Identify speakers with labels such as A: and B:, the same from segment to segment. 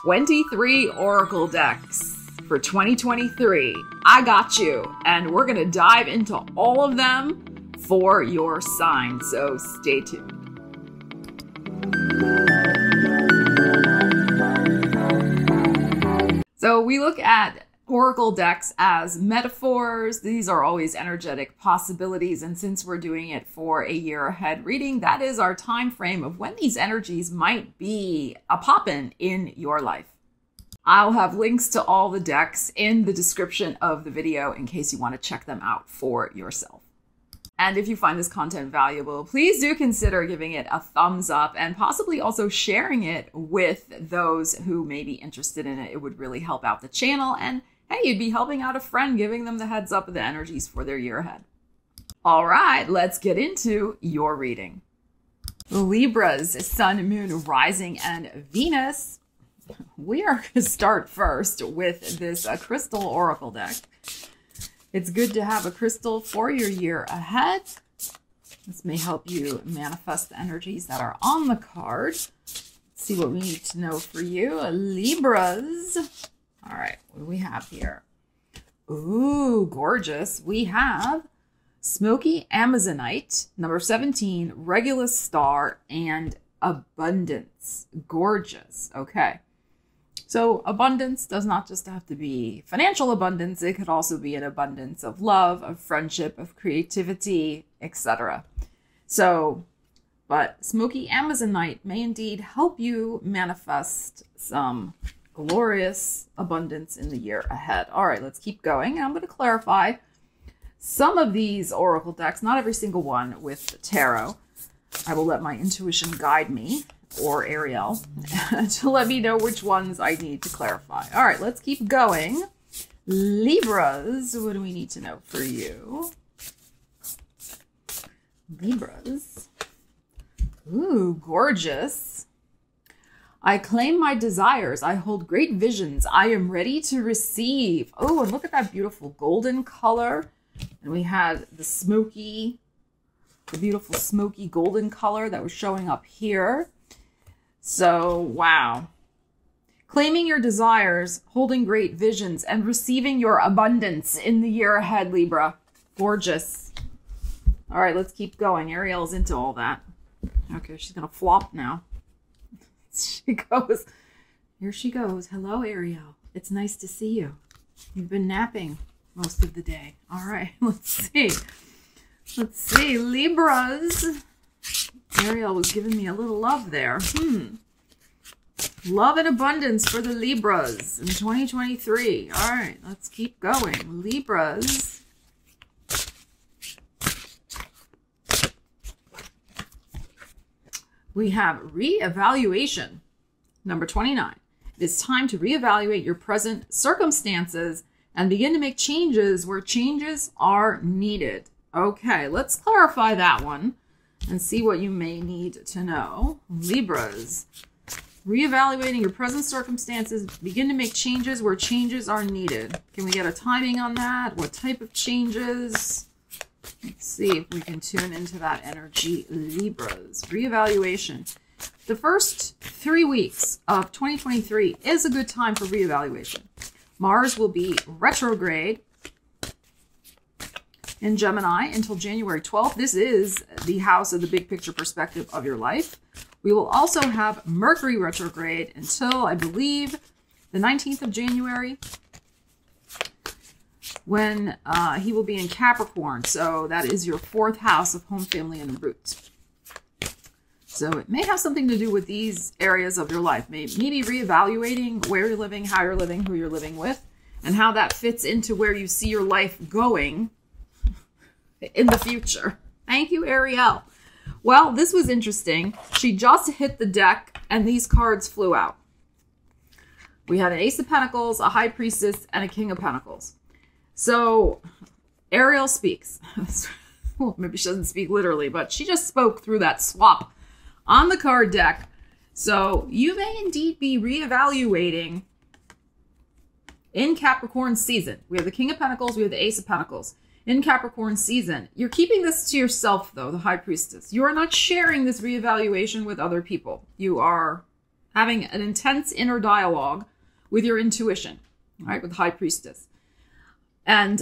A: 23 oracle decks for 2023. I got you, and we're going to dive into all of them for your sign, so stay tuned. So we look at oracle decks as metaphors. These are always energetic possibilities, and since we're doing it for a year ahead reading, that is our time frame of when these energies might be a poppin' in your life. I'll have links to all the decks in the description of the video in case you want to check them out for yourself. And if you find this content valuable, please do consider giving it a thumbs up and possibly also sharing it with those who may be interested in it. It would really help out the channel, and hey, you'd be helping out a friend, giving them the heads up of the energies for their year ahead. All right, let's get into your reading. Libras, Sun, Moon, Rising, and Venus. We are going to start first with this crystal oracle deck. It's good to have a crystal for your year ahead. This may help you manifest the energies that are on the card. Let's see what we need to know for you, Libras. All right, what do we have here? Ooh, gorgeous. We have Smoky Amazonite, number 17, Regulus Star, and Abundance. Gorgeous. Okay. So abundance does not just have to be financial abundance. It could also be an abundance of love, of friendship, of creativity, etc. So, but Smoky Amazonite may indeed help you manifest some glorious abundance in the year ahead. All right, let's keep going. And I'm going to clarify some of these oracle decks, not every single one with tarot. I will let my intuition guide me, or Ariel, to let me know which ones I need to clarify. All right, let's keep going. Libras, what do we need to know for you? Libras. Ooh, gorgeous. I claim my desires. I hold great visions. I am ready to receive. Oh, and look at that beautiful golden color. And we had the beautiful smoky golden color that was showing up here. So, wow. Claiming your desires, holding great visions, and receiving your abundance in the year ahead, Libra. Gorgeous. All right, let's keep going. Ariel's into all that. Okay, she's going to flop now. She goes. Here she goes. Hello, Ariel. It's nice to see you. You've been napping most of the day. All right, let's see. Let's see. Libras. Ariel was giving me a little love there. Love and abundance for the Libras in 2023. All right, let's keep going. Libras. We have reevaluation. Number 29. It is time to reevaluate your present circumstances and begin to make changes where changes are needed. Okay, let's clarify that one and see what you may need to know. Libras, reevaluating your present circumstances, begin to make changes where changes are needed. Can we get a timing on that? What type of changes? Let's see if we can tune into that energy. Libras, reevaluation. The first 3 weeks of 2023 is a good time for reevaluation. Mars will be retrograde in Gemini until January 12th. This is the house of the big picture perspective of your life. We will also have Mercury retrograde until, I believe, the 19th of January, when he will be in Capricorn. So that is your 4th house of home, family, and roots. So it may have something to do with these areas of your life. Maybe reevaluating where you're living, how you're living, who you're living with, and how that fits into where you see your life going in the future. Thank you, Ariel. Well, this was interesting. She just hit the deck and these cards flew out. We had an Ace of Pentacles, a High Priestess, and a King of Pentacles. So Ariel speaks. Well, maybe she doesn't speak literally, but she just spoke through that swap on the card deck. So you may indeed be reevaluating in Capricorn season. We have the King of Pentacles, we have the Ace of Pentacles. In Capricorn season, you're keeping this to yourself, though, the High Priestess. You are not sharing this reevaluation with other people. You are having an intense inner dialogue with your intuition, right? With High Priestess. And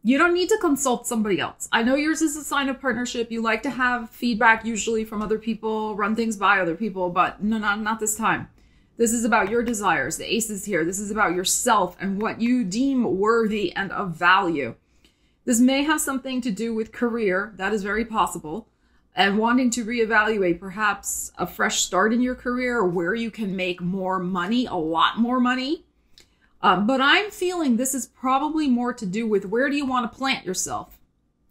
A: you don't need to consult somebody else. I know yours is a sign of partnership. You like to have feedback usually from other people, run things by other people, but no, not this time. This is about your desires. The ace is here. This is about yourself and what you deem worthy and of value. This may have something to do with career. That is very possible. And wanting to reevaluate perhaps a fresh start in your career, or where you can make more money, a lot more money. But I'm feeling this is probably more to do with, where do you want to plant yourself?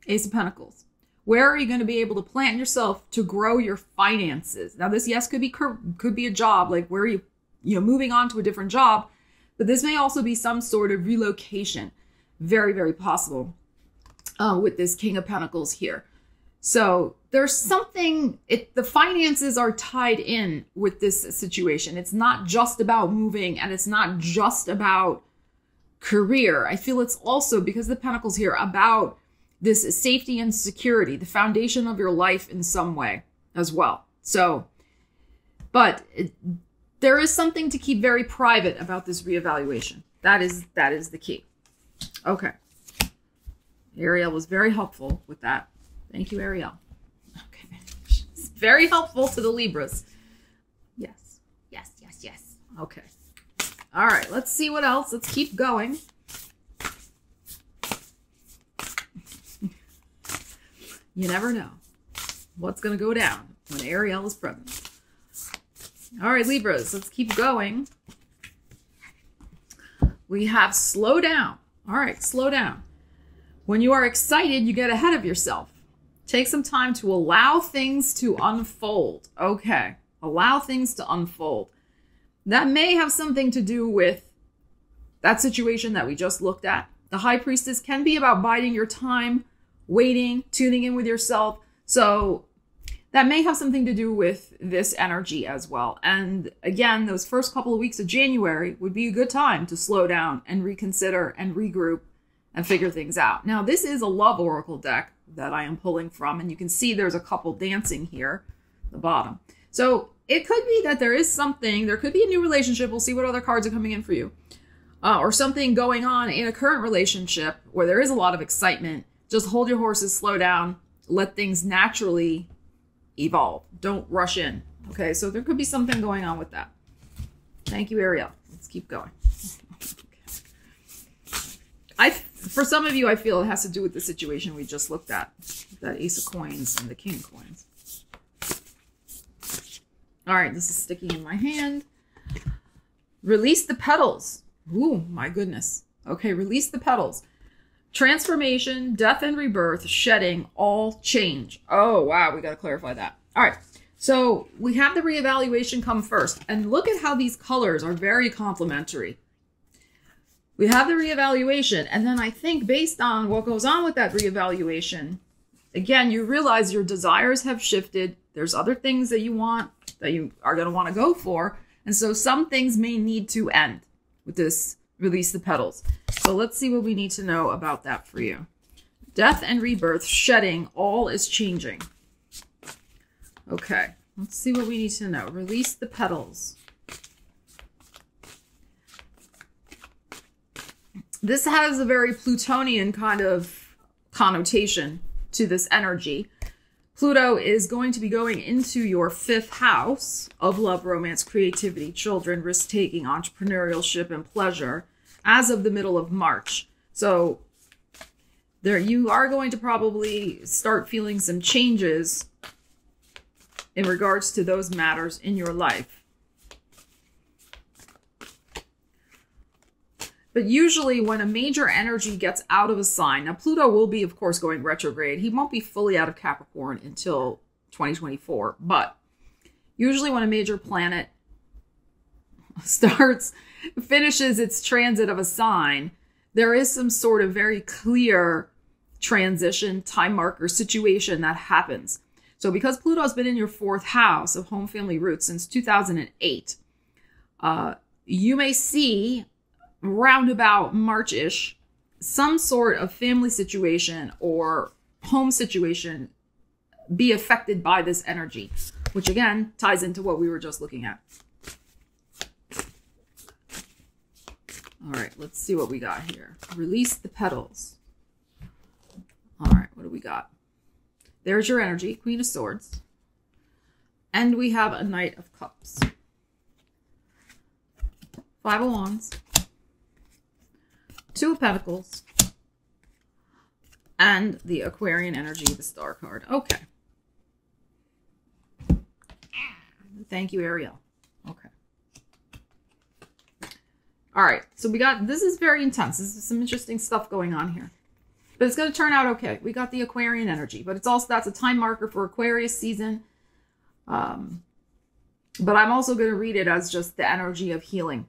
A: Ace of Pentacles. Where are you going to be able to plant yourself to grow your finances? Now this, yes, could be a job, like where you moving on to a different job, but this may also be some sort of relocation. Very, very possible with this King of Pentacles here. So there's something, the finances are tied in with this situation. It's not just about moving, and it's not just about career. I feel it's also, because the Pentacles here, about this safety and security, the foundation of your life in some way as well. So, but there is something to keep very private about this reevaluation. That is the key. Okay. Ariel was very helpful with that. Thank you, Ariel. Okay. It's very helpful to the Libras. Yes. Yes, yes, yes. Okay. All right. Let's see what else. Let's keep going. You never know what's going to go down when Ariel is present. All right, Libras, let's keep going. We have slow down. All right, slow down. When you are excited, you get ahead of yourself. Take some time to allow things to unfold. Okay, allow things to unfold. That may have something to do with that situation that we just looked at. The High Priestess can be about biding your time, waiting, tuning in with yourself. So that may have something to do with this energy as well. And again, those first couple of weeks of January would be a good time to slow down and reconsider and regroup and figure things out. Now, this is a love oracle deck that I am pulling from, and you can see there's a couple dancing here at the bottom. So it could be that there is something, there could be a new relationship. We'll see what other cards are coming in for you. Or something going on in a current relationship where there is a lot of excitement. Just hold your horses, slow down, let things naturally evolve. Don't rush in. Okay, so there could be something going on with that. Thank you, Ariel. Let's keep going. For some of you, I feel it has to do with the situation we just looked at. That Ace of Coins and the King of Coins. All right, this is sticking in my hand. Release the petals. Ooh, my goodness. Okay, release the petals. Transformation, death and rebirth, shedding, all change. Oh, wow, we got to clarify that. All right, so we have the reevaluation come first. And look at how these colors are very complementary. We have the reevaluation, and then I think based on what goes on with that reevaluation, again, you realize your desires have shifted. There's other things that you want, that you are going to want to go for. And so some things may need to end with this release the petals. So let's see what we need to know about that for you. Death and rebirth, shedding, all is changing. Okay, let's see what we need to know. Release the petals. This has a very Plutonian kind of connotation to this energy. Pluto is going to be going into your 5th house of love, romance, creativity, children, risk-taking, entrepreneurship, and pleasure as of the middle of March. So there you are going to probably start feeling some changes in regards to those matters in your life. But usually when a major energy gets out of a sign, now Pluto will be, of course, going retrograde. He won't be fully out of Capricorn until 2024. But usually when a major planet finishes its transit of a sign, there is some sort of very clear transition, time marker situation that happens. So because Pluto's been in your 4th house of home, family, roots since 2008, you may see round about March-ish, some sort of family situation or home situation be affected by this energy, which again ties into what we were just looking at. All right, let's see what we got here. Release the petals. All right, what do we got? There's your energy, Queen of Swords. And we have a Knight of Cups. Five of Wands. Two of Pentacles. And the Aquarian energy, the Star card. Okay. Thank you, Ariel. Okay. All right, so we got, this is very intense. This is some interesting stuff going on here. But it's going to turn out okay. We got the Aquarian energy, but it's also, that's a time marker for Aquarius season. But I'm also going to read it as just the energy of healing.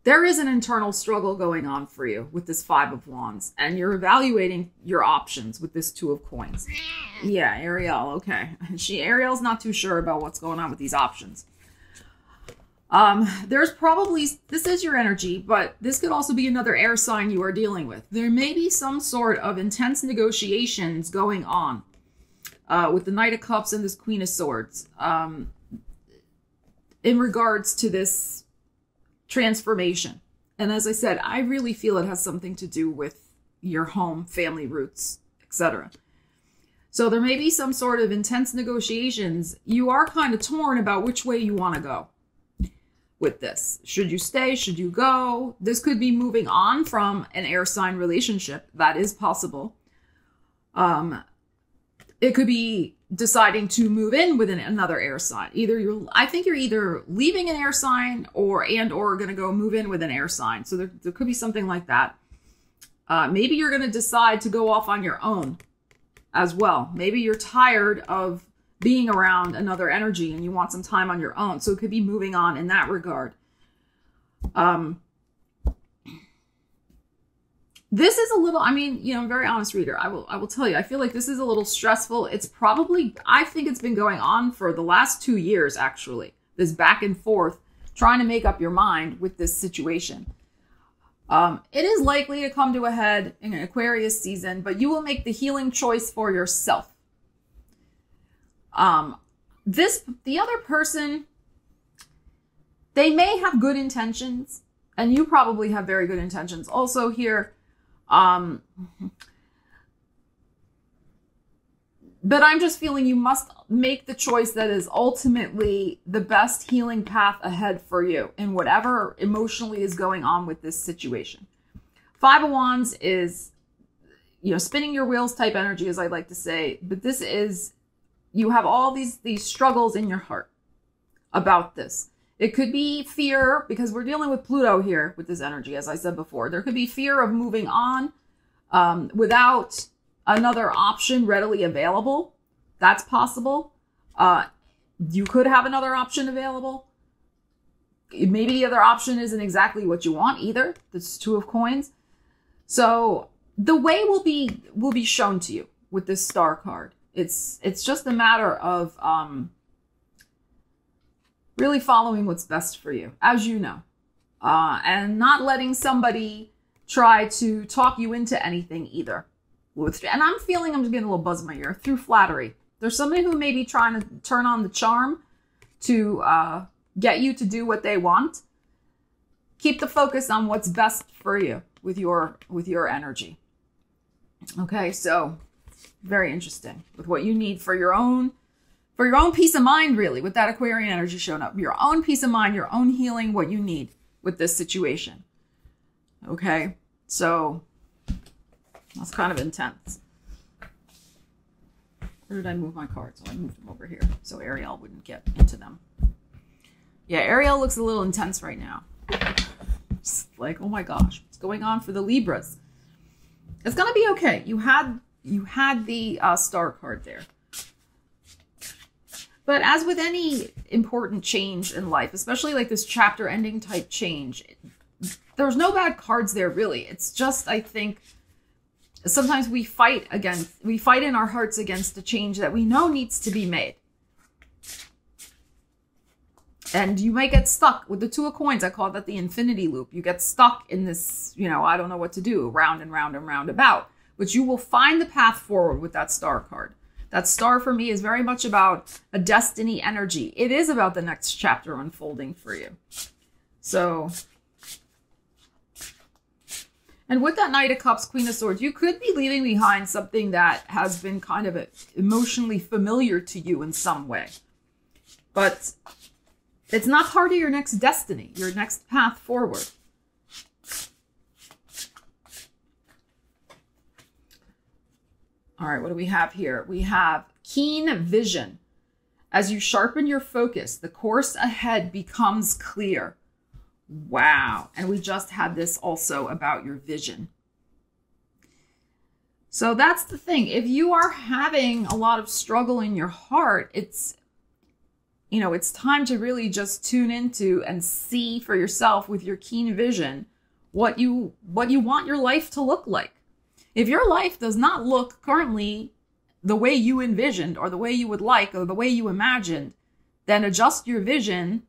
A: There is an internal struggle going on for you with this Five of Wands, and you're evaluating your options with this Two of Coins. Yeah, Ariel, okay. Ariel's not too sure about what's going on with these options. There's probably, this is your energy, but this could also be another air sign you are dealing with. There may be some sort of intense negotiations going on with the Knight of Cups and this Queen of Swords in regards to this transformation. And as I said, I really feel it has something to do with your home, family roots, etc. So there may be some sort of intense negotiations. You are kind of torn about which way you want to go with this. Should you stay? Should you go? This could be moving on from an air sign relationship. That is possible. It could be deciding to move in with another air sign. I think you're either leaving an air sign or going to go move in with an air sign. So there could be something like that. Maybe you're going to decide to go off on your own as well. Maybe you're tired of being around another energy and you want some time on your own. So it could be moving on in that regard. This is a little, I mean, you know, I'm a very honest reader. I will tell you, I feel like this is a little stressful. It's probably, I think it's been going on for the last 2 years, actually. This back and forth, trying to make up your mind with this situation. It is likely to come to a head in an Aquarius season, but you will make the healing choice for yourself. The other person, they may have good intentions, and you probably have very good intentions also here. But I'm just feeling you must make the choice that is ultimately the best healing path ahead for you in whatever emotionally is going on with this situation. Five of Wands is, you know, spinning your wheels type energy, as I like to say, but this is, you have all these struggles in your heart about this. It could be fear, because we're dealing with Pluto here with this energy, as I said before. There could be fear of moving on without another option readily available. That's possible. You could have another option available. Maybe the other option isn't exactly what you want either. That's Two of Coins. So the way will be shown to you with this Star card. It's just a matter of really following what's best for you, as you know, and not letting somebody try to talk you into anything either. And I'm feeling, I'm just getting a little buzz in my ear, through flattery. There's somebody who may be trying to turn on the charm to get you to do what they want. Keep the focus on what's best for you with your energy. Okay, so very interesting with what you need for your own peace of mind, really, with that Aquarian energy showing up. Your own peace of mind, your own healing, what you need with this situation. Okay, so that's kind of intense. Where did I move my cards? Oh, I moved them over here so Ariel wouldn't get into them. Yeah, Ariel looks a little intense right now. Just like, oh my gosh, what's going on for the Libras? It's gonna be okay. You had the Star card there. But as with any important change in life, especially like this chapter ending type change, there's no bad cards there, really. It's just, I think, sometimes we fight in our hearts against a change that we know needs to be made. And you might get stuck with the Two of Coins. I call that the infinity loop. You get stuck in this, you know, I don't know what to do, round and round and round about. But you will find the path forward with that Star card. That Star for me is very much about a destiny energy. It is about the next chapter unfolding for you. So And with that Knight of Cups, Queen of Swords, you could be leaving behind something that has been kind of emotionally familiar to you in some way. But it's not part of your next destiny, your next path forward. All right, what do we have here? We have keen vision. As you sharpen your focus, the course ahead becomes clear. Wow. And we just had this also about your vision. So that's the thing. If you are having a lot of struggle in your heart, it's time to really just tune into and see for yourself with your keen vision what you want your life to look like. If your life does not look currently the way you envisioned or the way you would like or the way you imagined, then adjust your vision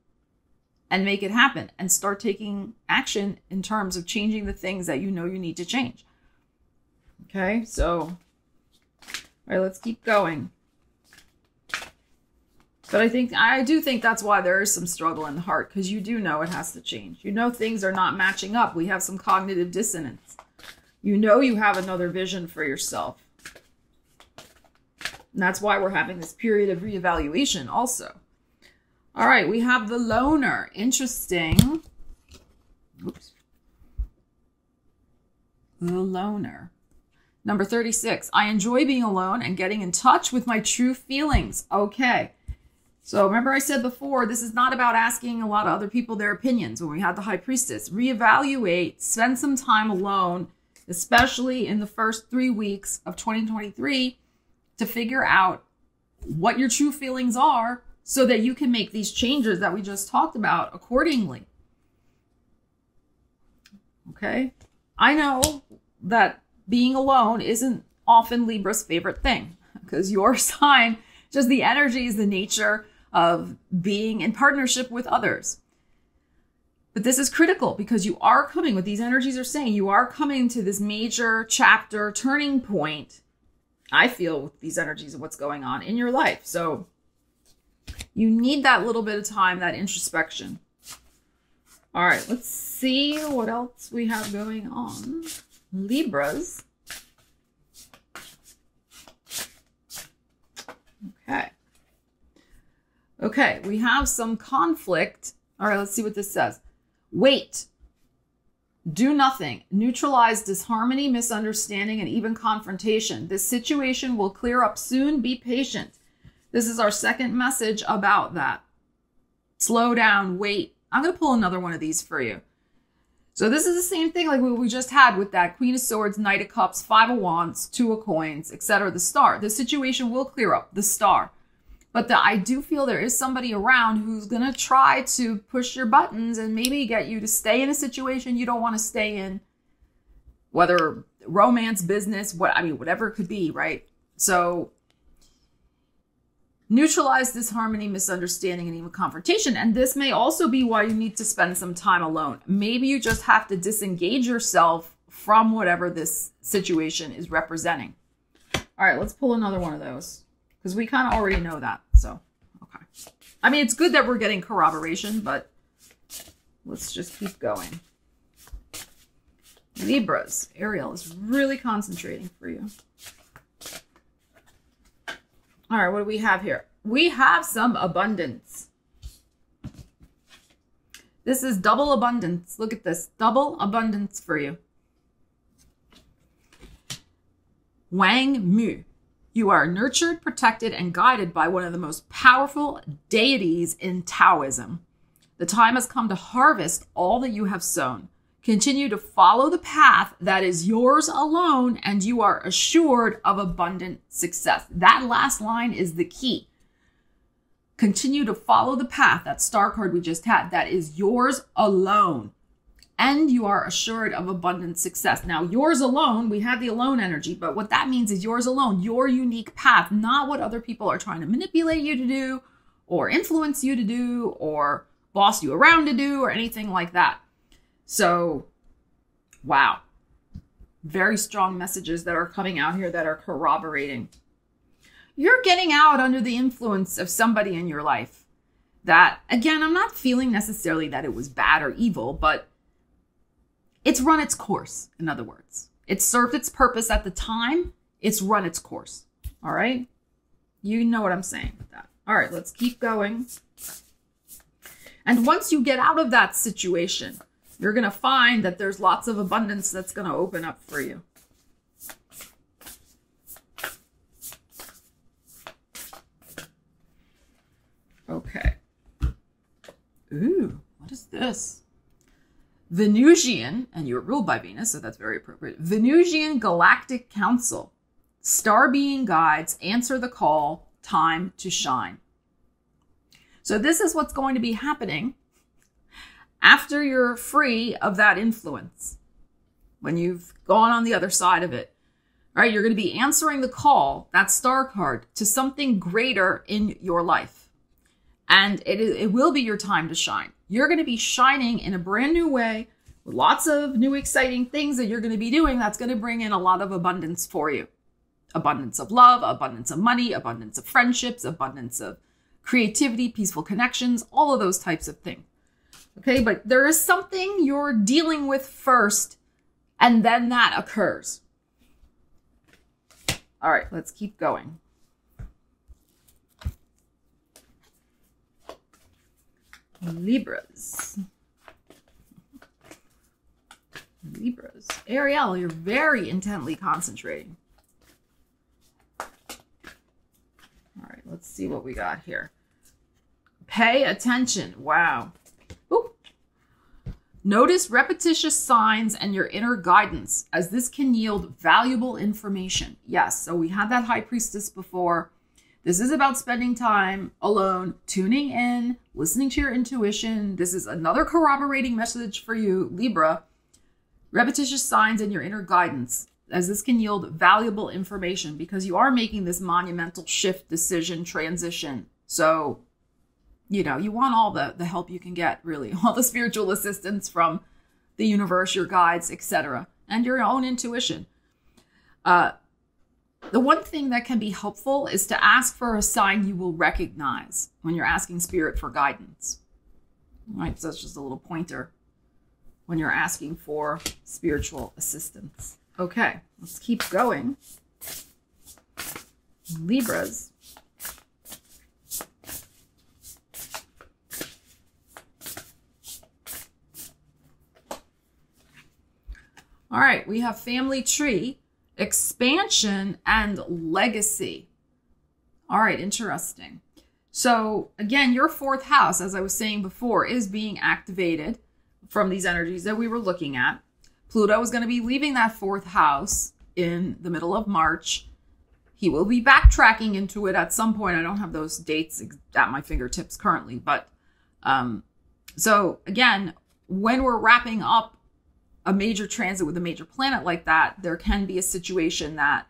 A: and make it happen and start taking action in terms of changing the things that you know you need to change. Okay, so, all right, let's keep going. But I do think that's why there is some struggle in the heart, because you do know it has to change. You know things are not matching up. We have some cognitive dissonance. You know you have another vision for yourself. And that's why we're having this period of reevaluation also. All right, we have the loner. Interesting. Oops. The loner. Number 36. I enjoy being alone and getting in touch with my true feelings. Okay. So remember I said before, this is not about asking a lot of other people their opinions when we had the High Priestess. Reevaluate, spend some time alone, especially in the first 3 weeks of 2023, to figure out what your true feelings are so that you can make these changes that we just talked about accordingly. Okay? I know that being alone isn't often Libra's favorite thing, because your sign, just the energy is the nature of being in partnership with others. But this is critical because you are coming, what these energies are saying, you are coming to this major chapter turning point, I feel, with these energies of what's going on in your life. So you need that little bit of time, that introspection. All right, let's see what else we have going on. Libras. Okay. Okay, we have some conflict. All right, let's see what this says. Wait. Do nothing. Neutralize disharmony, misunderstanding, and even confrontation. This situation will clear up soon. Be patient. This is our second message about that. Slow down. Wait. I'm going to pull another one of these for you. So this is the same thing like what we just had with that Queen of Swords, Knight of Cups, Five of Wands, Two of Coins, etc. The Star. The situation will clear up. The Star. But I do feel there is somebody around who's going to try to push your buttons and maybe get you to stay in a situation you don't want to stay in. Whether romance, business, whatever it could be, right? So neutralize disharmony, misunderstanding, and even confrontation. And this may also be why you need to spend some time alone. Maybe you just have to disengage yourself from whatever this situation is representing. All right, let's pull another one of those, because we kind of already know that. So, okay. I mean, it's good that we're getting corroboration, but let's just keep going. Libras. Ariel is really concentrating for you. All right, what do we have here? We have some abundance. This is double abundance. Look at this. Double abundance for you. Wang Mu. You are nurtured, protected, and guided by one of the most powerful deities in Taoism. The time has come to harvest all that you have sown. Continue to follow the path that is yours alone, and you are assured of abundant success. That last line is the key. Continue to follow the path, that star card we just had, that is yours alone, and you are assured of abundant success. Now, yours alone, we had the alone energy, but what that means is yours alone, your unique path, not what other people are trying to manipulate you to do, or influence you to do, or boss you around to do, or anything like that. So, wow. Very strong messages that are coming out here that are corroborating. You're getting out under the influence of somebody in your life that, again, I'm not feeling necessarily that it was bad or evil, but It's run its course, in other words. It served its purpose at the time. It's run its course. All right? You know what I'm saying with that. All right, let's keep going. And once you get out of that situation, you're going to find that there's lots of abundance that's going to open up for you. Okay. Ooh, what is this? Venusian, and you're ruled by Venus, so that's very appropriate. Venusian Galactic Council. Star being guides, answer the call, time to shine. So this is what's going to be happening after you're free of that influence. When you've gone on the other side of it, right? You're going to be answering the call, that star card, to something greater in your life. And it will be your time to shine. You're going to be shining in a brand new way with lots of new exciting things that you're going to be doing that's going to bring in a lot of abundance for you. Abundance of love, abundance of money, abundance of friendships, abundance of creativity, peaceful connections, all of those types of things. Okay, but there is something you're dealing with first, and then that occurs. All right, let's keep going. Libras. Libras. Ariel, you're very intently concentrating. All right, let's see what we got here. Pay attention. Wow. Ooh. Notice repetitious signs and your inner guidance, as this can yield valuable information. Yes, so we had that High Priestess before. This is about spending time alone, tuning in, listening to your intuition. This is another corroborating message for you, Libra. Repetitious signs and your inner guidance, as this can yield valuable information because you are making this monumental shift, decision, transition. So, you know, you want all the help you can get, really. All the spiritual assistance from the universe, your guides, etc., and your own intuition. The one thing that can be helpful is to ask for a sign you will recognize when you're asking spirit for guidance. Right, so that's just a little pointer when you're asking for spiritual assistance. Okay, let's keep going. Libras. All right, we have family tree, expansion, and legacy. All right, interesting. So again, your fourth house, as I was saying before, is being activated from these energies that we were looking at. Pluto is going to be leaving that fourth house in the middle of March. He will be backtracking into it at some point. I don't have those dates at my fingertips currently, but so again, when we're wrapping up a major transit with a major planet like that, there can be a situation that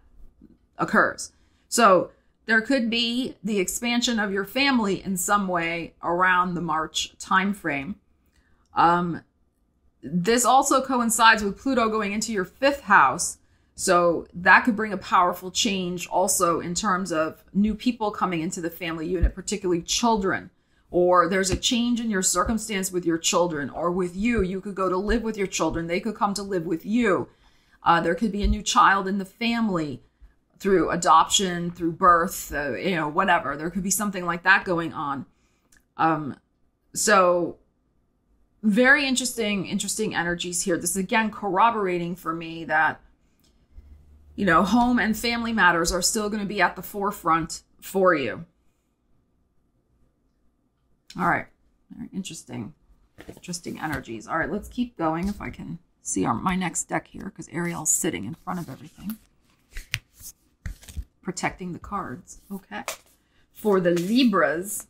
A: occurs. So there could be the expansion of your family in some way around the March timeframe. This also coincides with Pluto going into your fifth house. So that could bring a powerful change also in terms of new people coming into the family unit, particularly children. Or there's a change in your circumstance with your children or with you. You could go to live with your children. They could come to live with you. There could be a new child in the family through adoption, through birth, whatever. There could be something like that going on. So very interesting energies here. This is again corroborating for me that, home and family matters are still going to be at the forefront for you. All right. Very interesting energies. All right, let's keep going if I can see my next deck here, because Ariel's sitting in front of everything. Protecting the cards. Okay. For the Libras.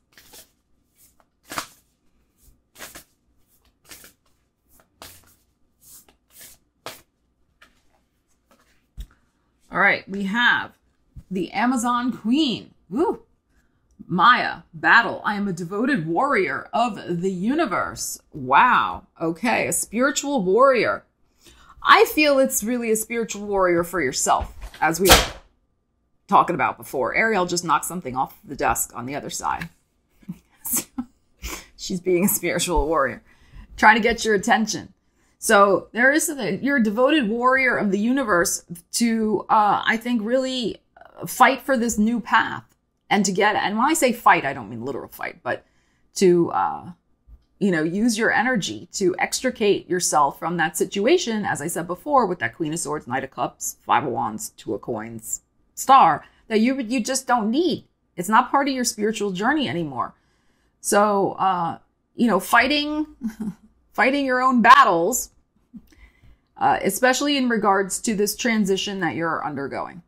A: All right, we have the Amazon Queen. Woo! Maya, battle. I am a devoted warrior of the universe. Wow. Okay, a spiritual warrior. I feel it's really a spiritual warrior for yourself, as we were talking about before. Ariel just knocked something off the desk on the other side. So, she's being a spiritual warrior, trying to get your attention. So you're a devoted warrior of the universe to, I think, really fight for this new path and to get, and when I say fight, I don't mean literal fight, but to, use your energy to extricate yourself from that situation, as I said before, with that Queen of Swords, Knight of Cups, Five of Wands, Two of Coins, Star, that you just don't need. It's not part of your spiritual journey anymore. So, fighting your own battles, especially in regards to this transition that you're undergoing.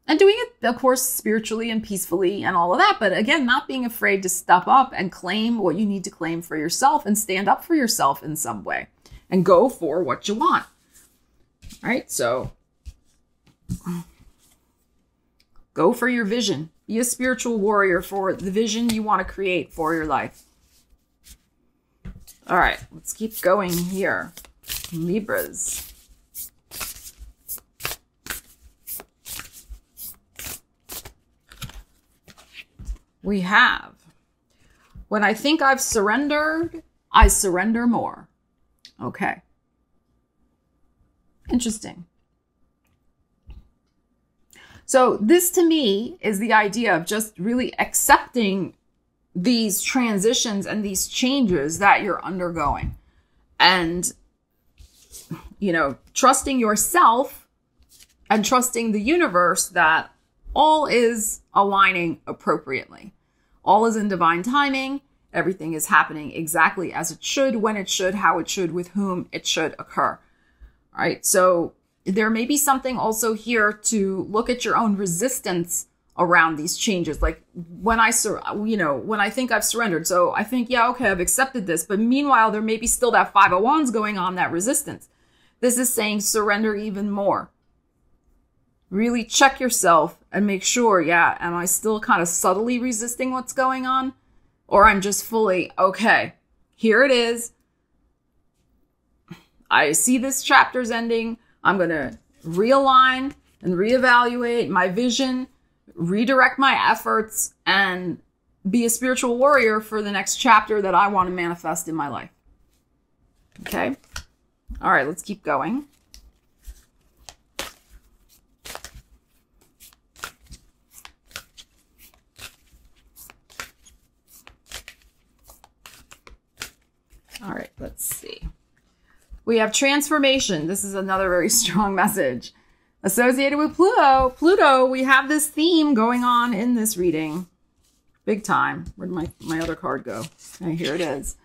A: And doing it, of course, spiritually and peacefully and all of that. But again, not being afraid to step up and claim what you need to claim for yourself and stand up for yourself in some way and go for what you want. All right? So go for your vision. Be a spiritual warrior for the vision you want to create for your life. All right, let's keep going here. Libras. We have, when I think I've surrendered, I surrender more. Okay. Interesting. So this to me is the idea of just really accepting these transitions and these changes that you're undergoing. And, trusting yourself and trusting the universe that all is aligning appropriately. All is in divine timing. Everything is happening exactly as it should, when it should, how it should, with whom it should occur. All right. So there may be something also here to look at your own resistance around these changes. Like when I think I've surrendered. So I think, yeah, okay, I've accepted this. But meanwhile, there may be still that Five of Wands going on, that resistance. This is saying surrender even more. Really check yourself and make sure, am I still kind of subtly resisting what's going on? Or I'm just fully, okay, here it is. I see this chapter's ending. I'm going to realign and reevaluate my vision, redirect my efforts, and be a spiritual warrior for the next chapter that I want to manifest in my life. Okay? All right, let's keep going. All right, let's see. We have transformation. This is another very strong message associated with Pluto. Pluto, we have this theme going on in this reading. Big time. Where'd my other card go? Okay, here it is.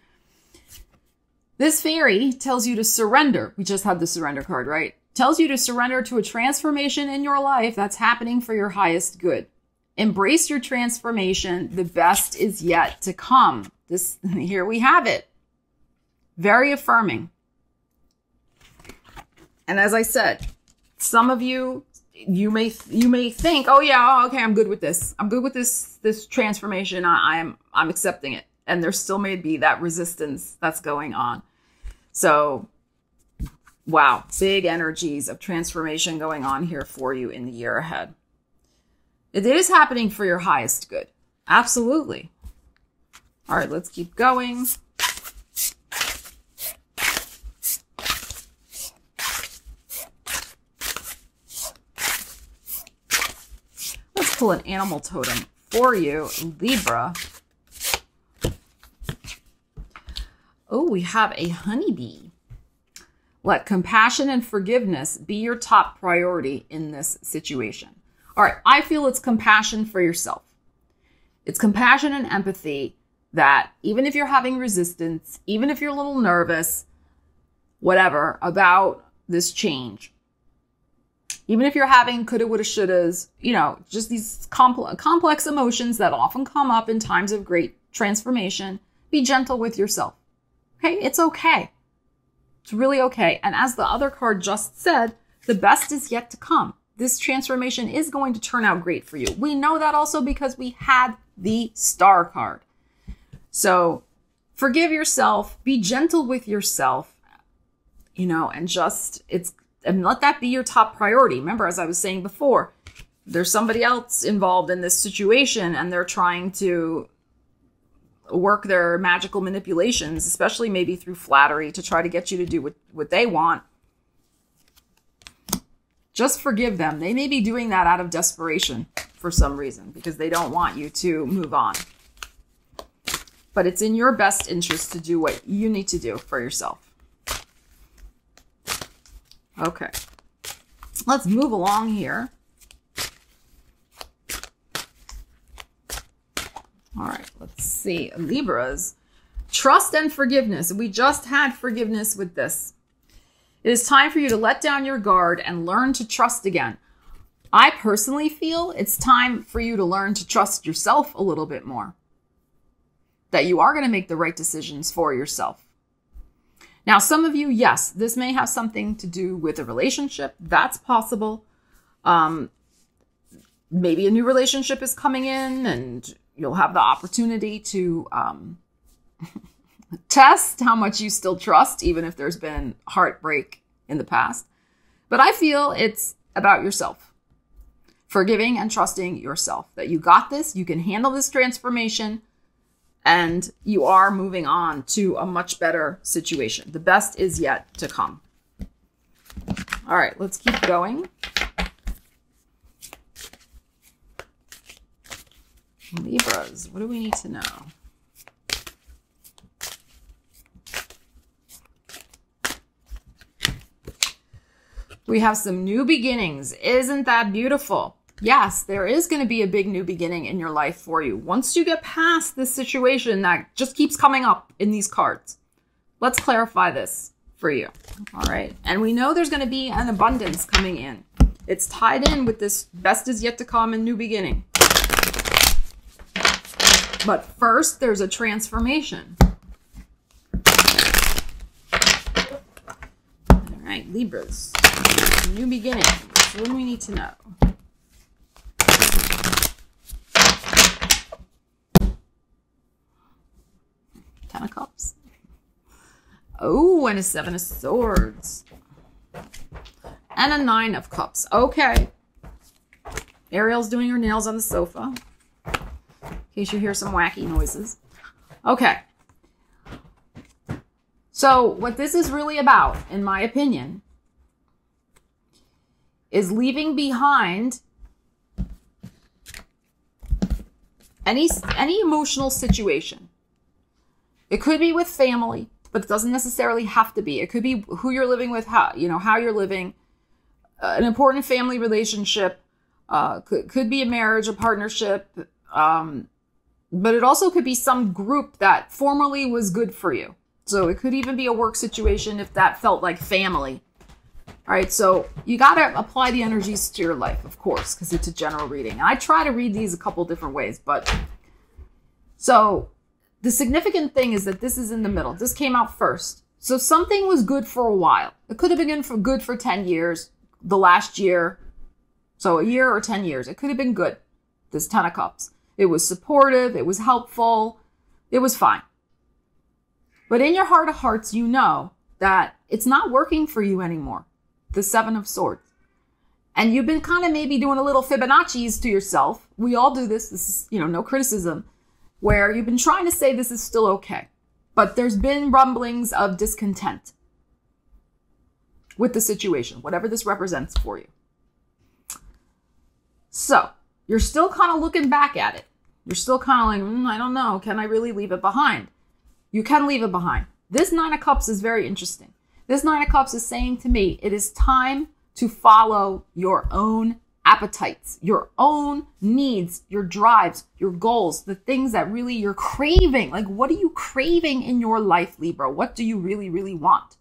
A: This fairy tells you to surrender. We just had the surrender card, right? Tells you to surrender to a transformation in your life that's happening for your highest good. Embrace your transformation. The best is yet to come. Here we have it. Very affirming. And as I said, some of you may think, oh yeah, okay, I'm good with this. I'm good with this transformation. I'm accepting it. And there still may be that resistance that's going on. So, wow, big energies of transformation going on here for you in the year ahead. It is happening for your highest good. Absolutely. All right, let's keep going. Let's pull an animal totem for you, Libra. Oh, we have a honeybee. Let compassion and forgiveness be your top priority in this situation. All right, I feel it's compassion for yourself. It's compassion and empathy that even if you're having resistance, even if you're a little nervous, whatever, this change. Even if you're having coulda, woulda, shouldas, just these complex emotions that often come up in times of great transformation, be gentle with yourself. Okay? It's okay. It's really okay. And as the other card just said, the best is yet to come. This transformation is going to turn out great for you. We know that also because we had the Star card. So forgive yourself, be gentle with yourself, and let that be your top priority. Remember, as I was saying before, there's somebody else involved in this situation and they're trying to work their magical manipulations, especially maybe through flattery, to try to get you to do what they want. Just forgive them. They may be doing that out of desperation for some reason because they don't want you to move on. But it's in your best interest to do what you need to do for yourself. Okay. Let's move along here. All right, let's see. Libras, trust and forgiveness. We just had forgiveness with this. It is time for you to let down your guard and learn to trust again. I personally feel it's time for you to learn to trust yourself a little bit more. That you are going to make the right decisions for yourself. Now, some of you, yes, this may have something to do with a relationship. That's possible. Maybe a new relationship is coming in and you'll have the opportunity to test how much you still trust, even if there's been heartbreak in the past. But I feel it's about yourself. Forgiving and trusting yourself. That you got this, you can handle this transformation, and you are moving on to a much better situation. The best is yet to come. All right, let's keep going. Libras, what do we need to know? We have some new beginnings. Isn't that beautiful? Yes, there is going to be a big new beginning in your life for you. Once you get past this situation that just keeps coming up in these cards. Let's clarify this for you. All right. And we know there's going to be an abundance coming in. It's tied in with this best is yet to come and new beginning. But first, there's a transformation. All right, Libras. New beginning. What do we need to know? Ten of Cups. Oh, and a Seven of Swords. And a Nine of Cups. Okay. Ariel's doing her nails on the sofa. In case you hear some wacky noises. Okay. So what this is really about, in my opinion, is leaving behind any emotional situation. It could be with family, but it doesn't necessarily have to be. It could be who you're living with, how you're living, an important family relationship, could be a marriage, a partnership, but it also could be some group that formerly was good for you. So it could even be a work situation if that felt like family. All right, so you got to apply the energies to your life, of course, because it's a general reading. And I try to read these a couple different ways, but so the significant thing is that this is in the middle. This came out first. So something was good for a while. It could have been good for 10 years, the last year. So a year or 10 years. It could have been good, this Ten of Cups. It was supportive. It was helpful. It was fine. But in your heart of hearts, you know that it's not working for you anymore. The Seven of Swords. And you've been kind of maybe doing a little Fibonacci's to yourself. We all do this. This is, no criticism. Where you've been trying to say this is still okay. But there's been rumblings of discontent with the situation, whatever this represents for you. So you're still kind of looking back at it. You're still kind of like, I don't know. Can I really leave it behind? You can leave it behind. This Nine of Cups is very interesting. This Nine of Cups is saying to me, it is time to follow your own appetites, your own needs, your drives, your goals, the things that really you're craving. Like, what are you craving in your life, Libra? What do you really, really want?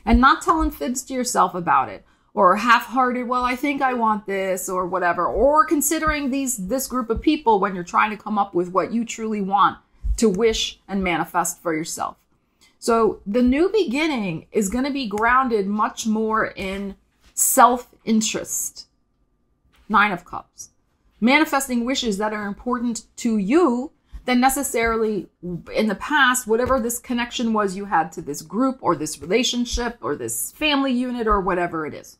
A: And not telling fibs to yourself about it, or half-hearted, well, I think I want this, or whatever, or considering this group of people when you're trying to come up with what you truly want to wish and manifest for yourself. So the new beginning is going to be grounded much more in self-interest. Nine of Cups. Manifesting wishes that are important to you than necessarily in the past, whatever this connection was you had to this group or this relationship or this family unit or whatever it is.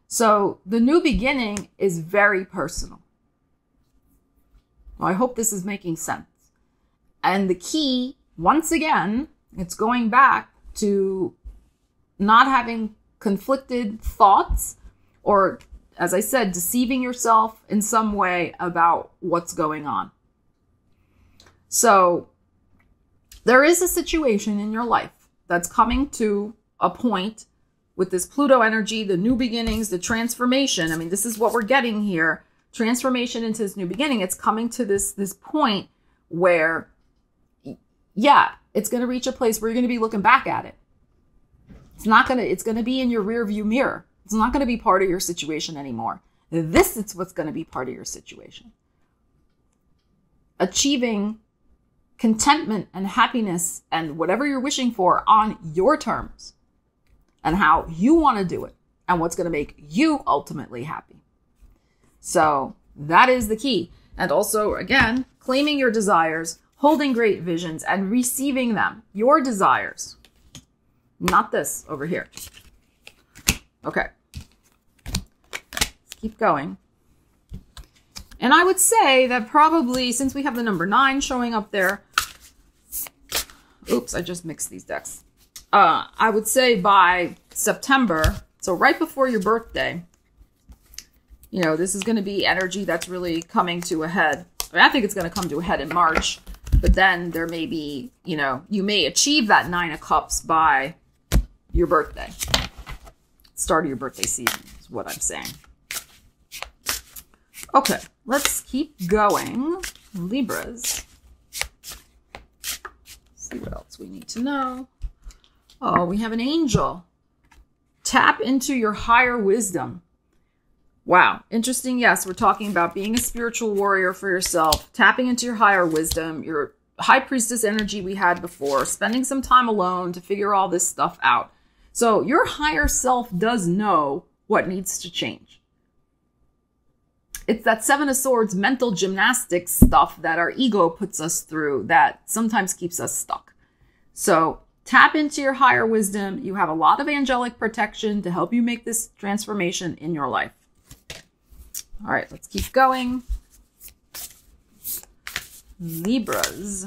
A: So the new beginning is very personal. Well, I hope this is making sense. And the key, once again, it's going back to not having conflicted thoughts or, as I said, deceiving yourself in some way about what's going on. So there is a situation in your life that's coming to a point with this Pluto energy, the new beginnings, the transformation. I mean, this is what we're getting here. Transformation into this new beginning. It's coming to this point where, yeah, it's going to reach a place where you're going to be looking back at it. It's going to be in your rear view mirror. It's not going to be part of your situation anymore. This is what's going to be part of your situation. Achieving contentment and happiness and whatever you're wishing for on your terms and how you want to do it and what's going to make you ultimately happy. So that is the key. And also, again, claiming your desires, holding great visions and receiving them, your desires, not this over here. Okay. Let's keep going. And I would say that probably, since we have the number 9 showing up there, oops, I just mixed these decks. I would say by September, so right before your birthday, you know, this is going to be energy that's really coming to a head. I mean, I think it's going to come to a head in March, but then there may be, you know, you may achieve that 9 of Cups by your birthday. Start of your birthday season is what I'm saying. Okay, let's keep going. Libras. See what else we need to know. Oh, we have an angel. Tap into your higher wisdom. Wow, interesting. Yes, we're talking about being a spiritual warrior for yourself, tapping into your higher wisdom, your high priestess energy we had before, spending some time alone to figure all this stuff out. So your higher self does know what needs to change. It's that 7 of Swords mental gymnastics stuff that our ego puts us through that sometimes keeps us stuck. So tap into your higher wisdom. You have a lot of angelic protection to help you make this transformation in your life. All right, let's keep going. Libras.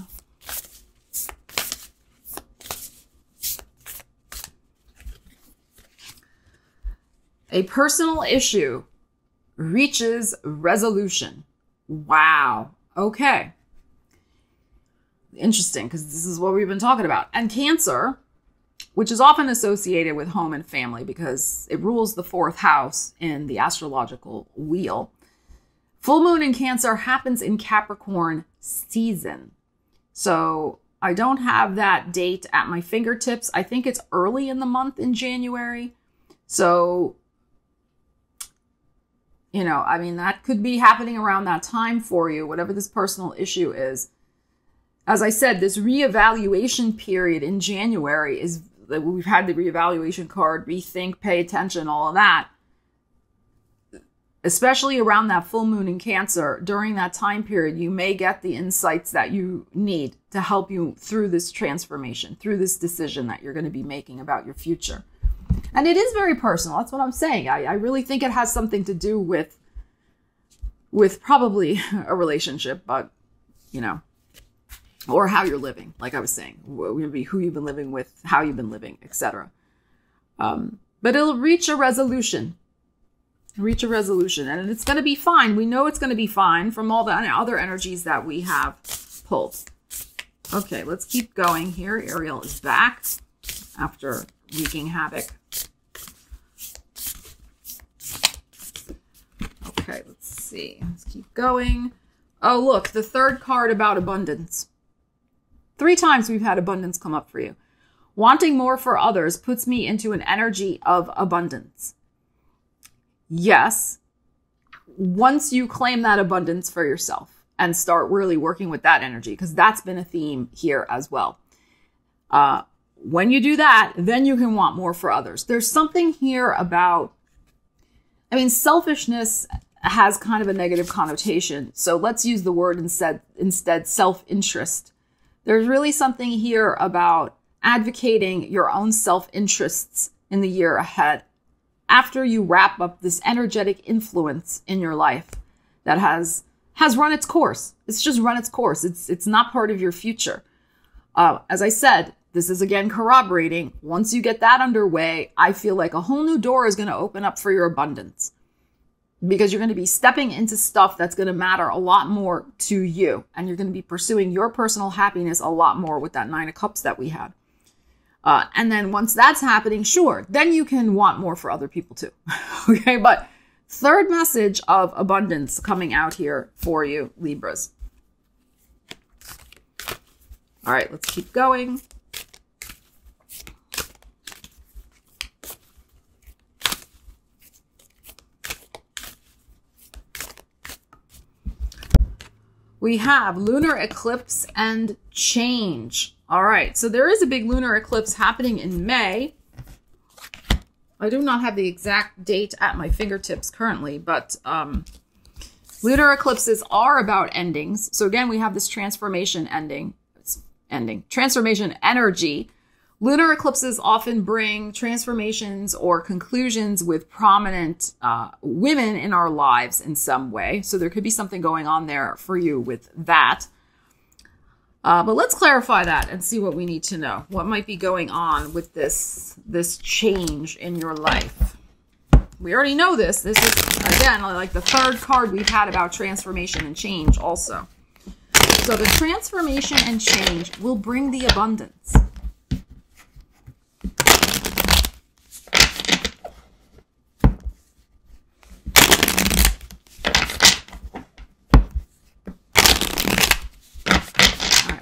A: A personal issue reaches resolution. Wow. Okay. Interesting, because this is what we've been talking about. And Cancer, which is often associated with home and family because it rules the 4th house in the astrological wheel. Full moon in Cancer happens in Capricorn season. So I don't have that date at my fingertips. I think it's early in the month in January. So, you know, I mean, that could be happening around that time for you, whatever this personal issue is. As I said, this reevaluation period in January is, we've had the reevaluation card, rethink, pay attention, all of that. Especially around that full moon in Cancer, during that time period, you may get the insights that you need to help you through this transformation, through this decision that you're going to be making about your future. And it is very personal. That's what I'm saying. I really think it has something to do with probably a relationship, but, you know, or how you're living, like I was saying, maybe who you've been living with, how you've been living, etc. But it'll reach a resolution. And it's going to be fine. We know it's going to be fine from all the other energies that we have pulled. Okay, let's keep going here. Ariel is back after wreaking havoc. Okay, let's see. Let's keep going. Oh, look, the 3rd card about abundance. 3 times we've had abundance come up for you. Wanting more for others puts me into an energy of abundance. Yes, once you claim that abundance for yourself and start really working with that energy, because that's been a theme here as well. When you do that, then you can want more for others. There's something here about, I mean, selfishness has kind of a negative connotation. So let's use the word instead self-interest. There's really something here about advocating your own self-interests in the year ahead. After you wrap up this energetic influence in your life that has has run its course. It's just run its course. It's not part of your future. As I said, this is again corroborating. Once you get that underway, I feel like a whole new door is going to open up for your abundance, because you're going to be stepping into stuff that's going to matter a lot more to you. And you're going to be pursuing your personal happiness a lot more with that 9 of Cups that we had. And then once that's happening, sure, then you can want more for other people too. Okay, but third message of abundance coming out here for you, Libras. All right, let's keep going. We have lunar eclipse and change. All right, so there is a big lunar eclipse happening in May. I do not have the exact date at my fingertips currently, but lunar eclipses are about endings. So again, we have this transformation transformation energy. Lunar eclipses often bring transformations or conclusions with prominent women in our lives in some way. So there could be something going on there for you with that. But let's clarify that and see what we need to know. What might be going on with this change in your life? We already know this. This is, again, like the third card we've had about transformation and change also. So the transformation and change will bring the abundance.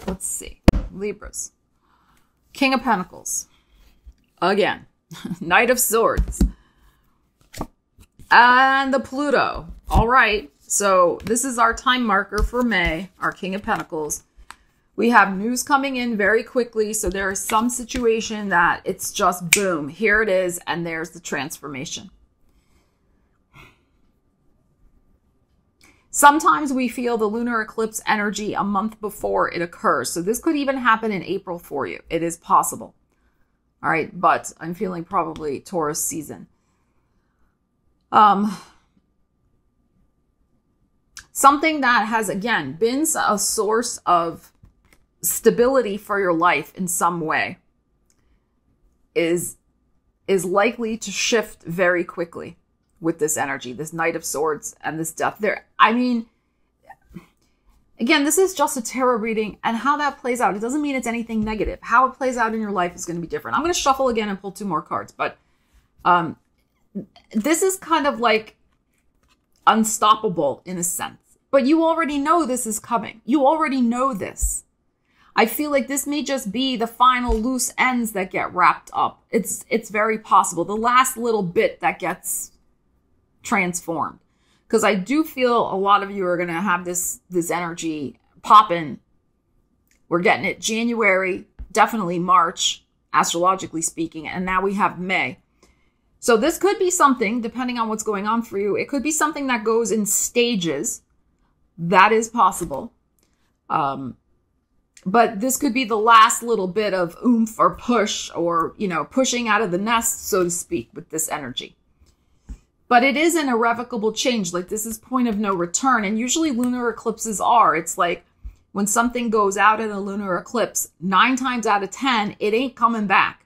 A: Let's see. Libras. King of Pentacles. Again. Knight of Swords. And the Pluto. All right. So this is our time marker for May, our King of Pentacles. We have news coming in very quickly. So there is some situation that it's just boom. Here it is. And there's the transformation. Sometimes we feel the lunar eclipse energy a month before it occurs. So this could even happen in April for you. It is possible. All right. But I'm feeling probably Taurus season. Something that has, again, been a source of stability for your life in some way is likely to shift very quickly. With this energy, this Knight of Swords and this death there. I mean, again, this is just a tarot reading, and how that plays out, it doesn't mean it's anything negative. How it plays out in your life is going to be different. I'm going to shuffle again and pull 2 more cards, but this is kind of like unstoppable in a sense, but you already know this is coming. You already know this. I feel like this may just be the final loose ends that get wrapped up. It's very possible. The last little bit that gets transformed, because I do feel a lot of you are going to have this energy popping. We're getting it January, definitely March, astrologically speaking, and now we have May. So this could be something, depending on what's going on for you, it could be something that goes in stages. That is possible. But this could be the last little bit of oomph or push, or, you know, pushing out of the nest, so to speak, with this energy. But it is an irrevocable change. Like, this is point of no return. And usually lunar eclipses are. It's like when something goes out in a lunar eclipse, 9 times out of 10, it ain't coming back.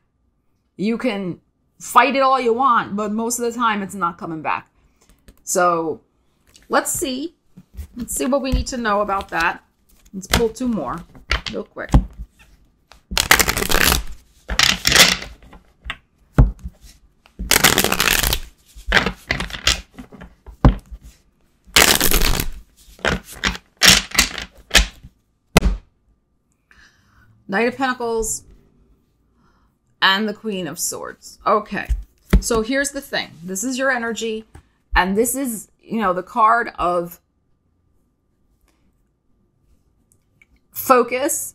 A: You can fight it all you want, but most of the time it's not coming back. So let's see. Let's see what we need to know about that. Let's pull 2 more real quick. Knight of Pentacles and the Queen of Swords. Okay, so here's the thing. This is your energy, and this is, you know, the card of focus,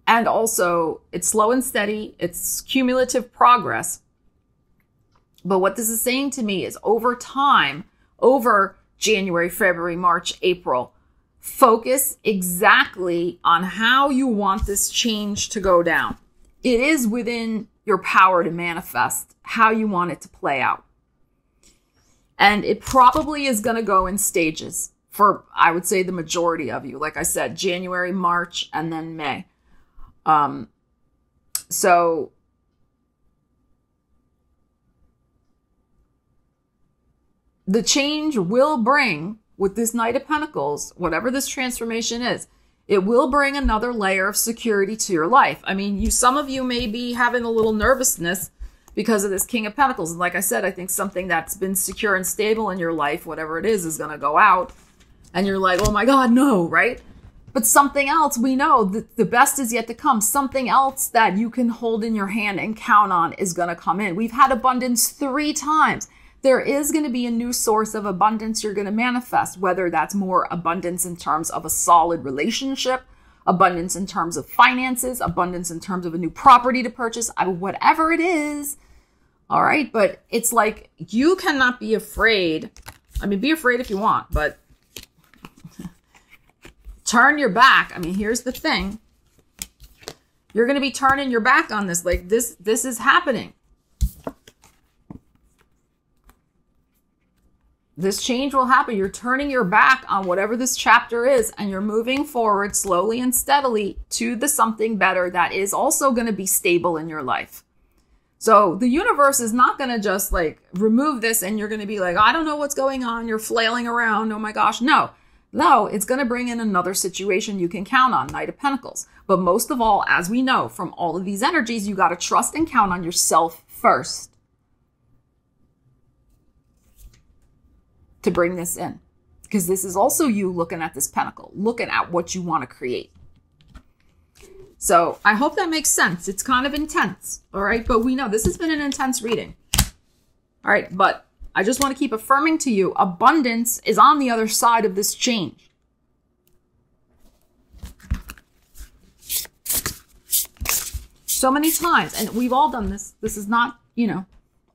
A: and also it's slow and steady. It's cumulative progress. But what this is saying to me is over time, over January, February, March, April, focus exactly on how you want this change to go down. It is within your power to manifest how you want it to play out. And it probably is going to go in stages for, I would say, the majority of you. Like I said, January, March, and then May. So the change will bring, with this Knight of Pentacles, whatever this transformation is, it will bring another layer of security to your life. I mean, some of you may be having a little nervousness because of this King of Pentacles. And like I said, I think something that's been secure and stable in your life, whatever it is going to go out. And you're like, oh my God, no, right? But something else, we know that the best is yet to come. Something else that you can hold in your hand and count on is going to come in. We've had abundance 3 times. There is going to be a new source of abundance you're going to manifest, whether that's more abundance in terms of a solid relationship, abundance in terms of finances, abundance in terms of a new property to purchase, whatever it is. All right. But it's like, you cannot be afraid. I mean, be afraid if you want, but turn your back. I mean, here's the thing. You're going to be turning your back on this. Like this is happening. This change will happen. You're turning your back on whatever this chapter is, and you're moving forward slowly and steadily to the something better that is also going to be stable in your life. So the universe is not going to just like remove this and you're going to be like, I don't know what's going on. You're flailing around. Oh my gosh. No, it's going to bring in another situation you can count on, Knight of Pentacles. But most of all, as we know from all of these energies, you got to trust and count on yourself first to bring this in, because this is also you looking at this pentacle, looking at what you want to create. So I hope that makes sense. It's kind of intense. All right. But we know this has been an intense reading. All right. But I just want to keep affirming to you, abundance is on the other side of this change. So many times, and we've all done this. This is not,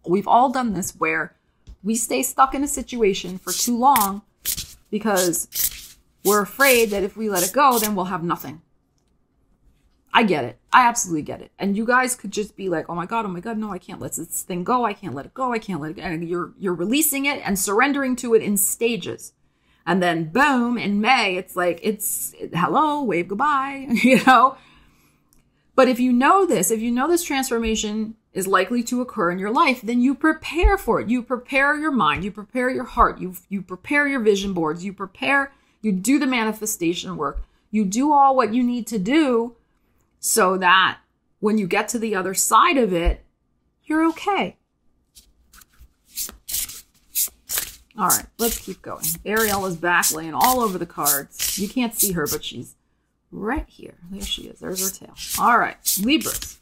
A: we've all done this where we stay stuck in a situation for too long because we're afraid that if we let it go, then we'll have nothing. I get it. I absolutely get it. And you guys could just be like, oh my God, no, I can't let this thing go. I can't let it go. I can't let it go. And you're releasing it and surrendering to it in stages. And then boom, in May, it's like, hello, wave goodbye, But if you know this transformation is likely to occur in your life, then you prepare for it. You prepare your mind, you prepare your heart, you prepare your vision boards, you do the manifestation work, you do all what you need to do so that when you get to the other side of it, you're okay. All right, let's keep going. Ariel is back laying all over the cards. You can't see her, but she's right here. There she is. There's her tail. All right, Libras.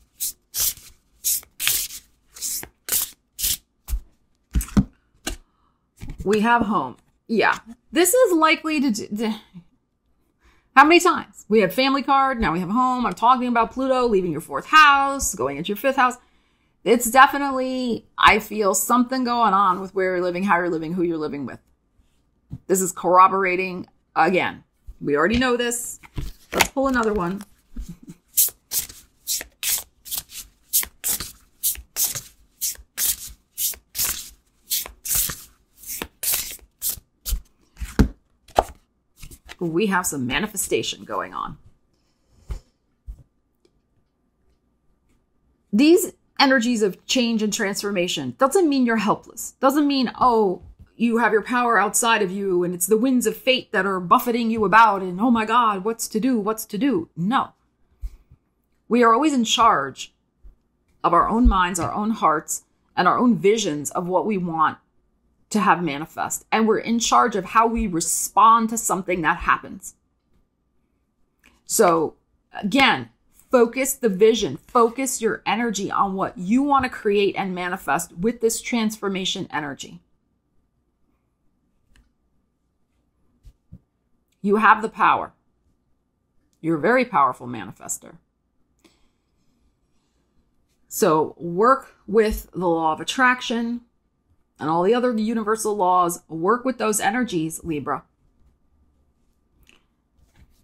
A: We have home. Yeah, this is likely to how many times? We had family card. Now we have home. I'm talking about Pluto leaving your 4th house, going into your 5th house. It's definitely, I feel something going on with where you're living, how you're living, who you're living with. This is corroborating again. We already know this. Let's pull another one. We have some manifestation going on. These energies of change and transformation doesn't mean you're helpless. Doesn't mean, oh, you have your power outside of you and it's the winds of fate that are buffeting you about and, oh my God, what's to do? No. We are always in charge of our own minds, our own hearts, and our own visions of what we want to have manifest. And we're in charge of how we respond to something that happens. So again, focus the vision, focus your energy on what you want to create and manifest with this transformation energy. You have the power. You're a very powerful manifester. So work with the law of attraction and all the other universal laws. Work with those energies, Libra.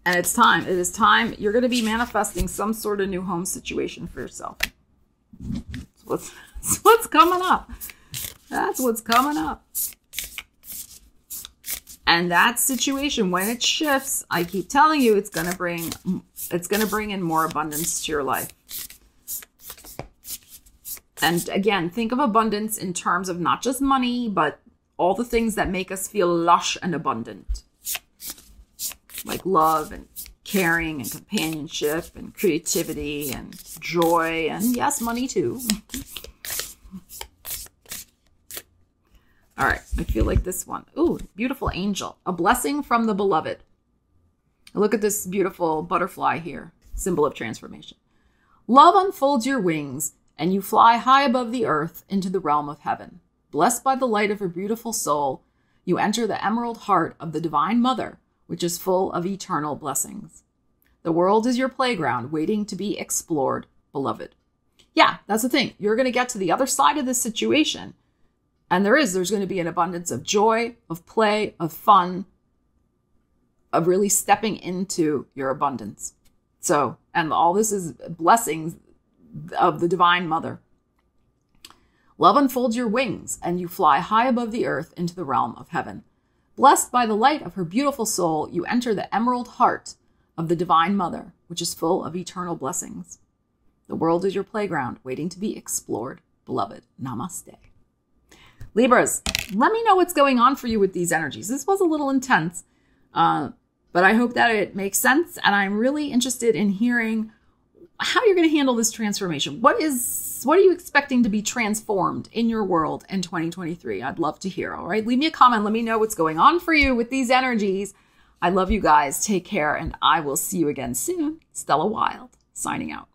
A: And it's time. It is time. You're going to be manifesting some sort of new home situation for yourself. That's what's coming up. That's what's coming up. And that situation, when it shifts, I keep telling you, it's going to bring in more abundance to your life. And again, think of abundance in terms of not just money, but all the things that make us feel lush and abundant. Like love and caring and companionship and creativity and joy and yes, money too. All right, I feel like this one. Ooh, beautiful angel. A blessing from the beloved. Look at this beautiful butterfly here, symbol of transformation. Love unfolds your wings and you fly high above the earth into the realm of heaven. Blessed by the light of her beautiful soul, you enter the emerald heart of the Divine Mother, which is full of eternal blessings. The world is your playground waiting to be explored, beloved. Yeah, that's the thing. You're going to get to the other side of this situation. And there's going to be an abundance of joy, of play, of fun, of really stepping into your abundance. So, and all this is blessings of the Divine Mother. Love unfolds your wings and you fly high above the earth into the realm of heaven. Blessed by the light of her beautiful soul, you enter the emerald heart of the Divine Mother, which is full of eternal blessings. The world is your playground waiting to be explored, beloved. Namaste. Libras, let me know what's going on for you with these energies. This was a little intense, but I hope that it makes sense. And I'm really interested in hearing how you're going to handle this transformation. What are you expecting to be transformed in your world in 2023? I'd love to hear. All right. Leave me a comment. Let me know what's going on for you with these energies. I love you guys. Take care. And I will see you again soon. Stella Wilde signing out.